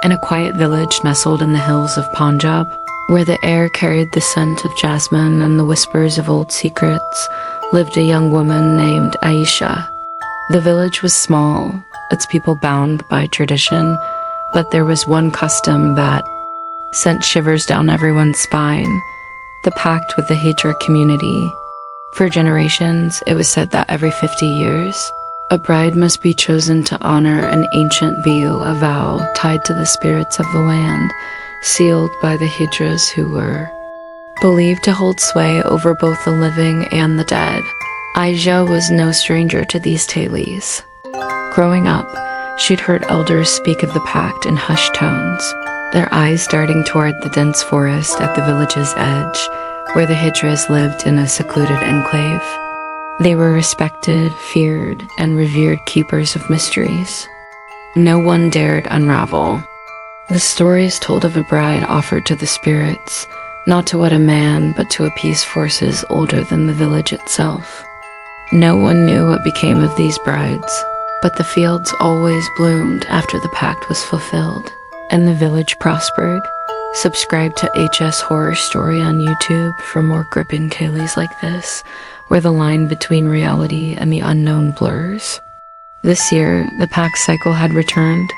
In a quiet village nestled in the hills of Punjab, where the air carried the scent of jasmine and the whispers of old secrets, lived a young woman named Aisha. The village was small, its people bound by tradition, but there was one custom that sent shivers down everyone's spine: the pact with the Hijra community. For generations, it was said that every 50 years, a bride must be chosen to honor an ancient vow tied to the spirits of the land, sealed by the Hijras who were believed to hold sway over both the living and the dead. Aisha was no stranger to these tales. Growing up, she'd heard elders speak of the pact in hushed tones, their eyes darting toward the dense forest at the village's edge, where the Hijras lived in a secluded enclave. They were respected, feared, and revered keepers of mysteries. No one dared unravel. The stories told of a bride offered to the spirits, not to wed a man, but to appease forces older than the village itself. No one knew what became of these brides, but the fields always bloomed after the pact was fulfilled, and the village prospered. Subscribe to HS Horror Story on YouTube for more gripping tales like this, where the line between reality and the unknown blurs. This year, the pact cycle had returned.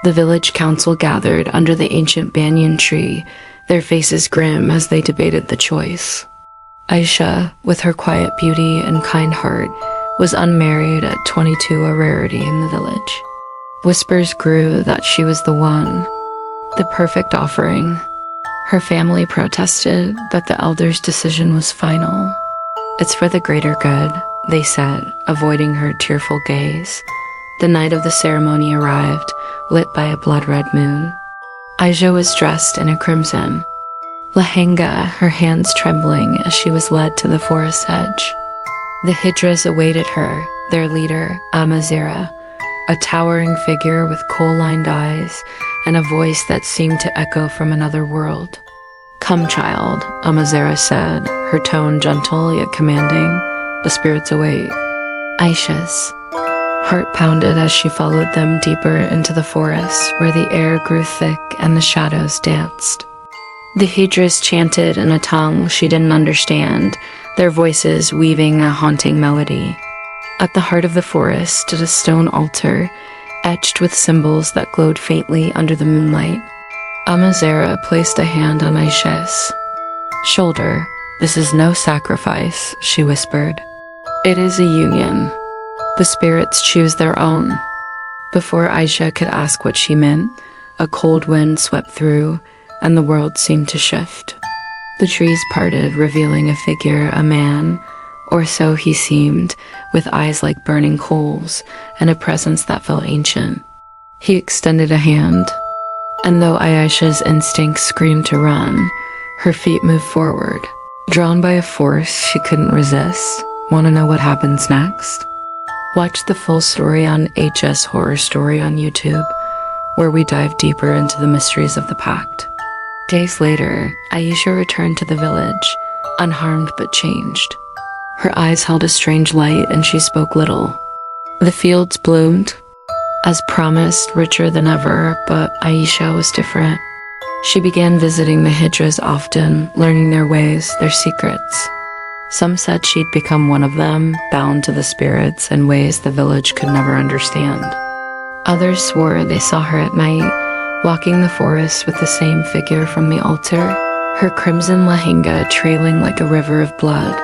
The village council gathered under the ancient banyan tree, their faces grim as they debated the choice. Aisha, with her quiet beauty and kind heart, was unmarried at 22, a rarity in the village. Whispers grew that she was the one, the perfect offering. Her family protested, but the elders' decision was final. "It's for the greater good," they said, avoiding her tearful gaze. The night of the ceremony arrived, lit by a blood-red moon. Aisha was dressed in a crimson lehenga, her hands trembling as she was led to the forest edge. The Hijras awaited her, their leader, Amazira, a towering figure with coal-lined eyes and a voice that seemed to echo from another world. "Come, child," Amazira said, her tone gentle yet commanding. "The spirits await." Aisha's heart pounded as she followed them deeper into the forest, where the air grew thick and the shadows danced. The Hijras chanted in a tongue she didn't understand, their voices weaving a haunting melody. At the heart of the forest stood a stone altar, etched with symbols that glowed faintly under the moonlight. Amazera placed a hand on Aisha's shoulder. "This is no sacrifice," she whispered. "It is a union. The spirits choose their own." Before Aisha could ask what she meant, a cold wind swept through, and the world seemed to shift. The trees parted, revealing a figure, a man, or so he seemed, with eyes like burning coals, and a presence that felt ancient. He extended a hand, and though Aisha's instincts screamed to run, her feet moved forward, drawn by a force she couldn't resist. Want to know what happens next? Watch the full story on HS Horror Story on YouTube, where we dive deeper into the mysteries of the pact. Days later, Aisha returned to the village, unharmed but changed. Her eyes held a strange light and she spoke little. The fields bloomed, as promised, richer than ever, but Aisha was different. She began visiting the Hijras often, learning their ways, their secrets. Some said she'd become one of them, bound to the spirits in ways the village could never understand. Others swore they saw her at night, walking the forest with the same figure from the altar, her crimson lehenga trailing like a river of blood.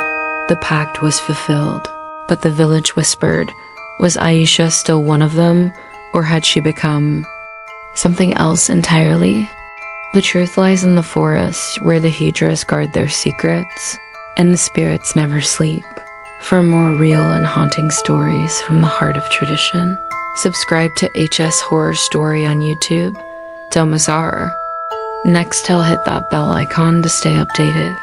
The pact was fulfilled, but the village whispered, was Aisha still one of them, or had she become something else entirely? The truth lies in the forest, where the Hijras guard their secrets, and the spirits never sleep. For more real and haunting stories from the heart of tradition, subscribe to HS Horror Story on YouTube. Domazar. Next, hit that bell icon to stay updated.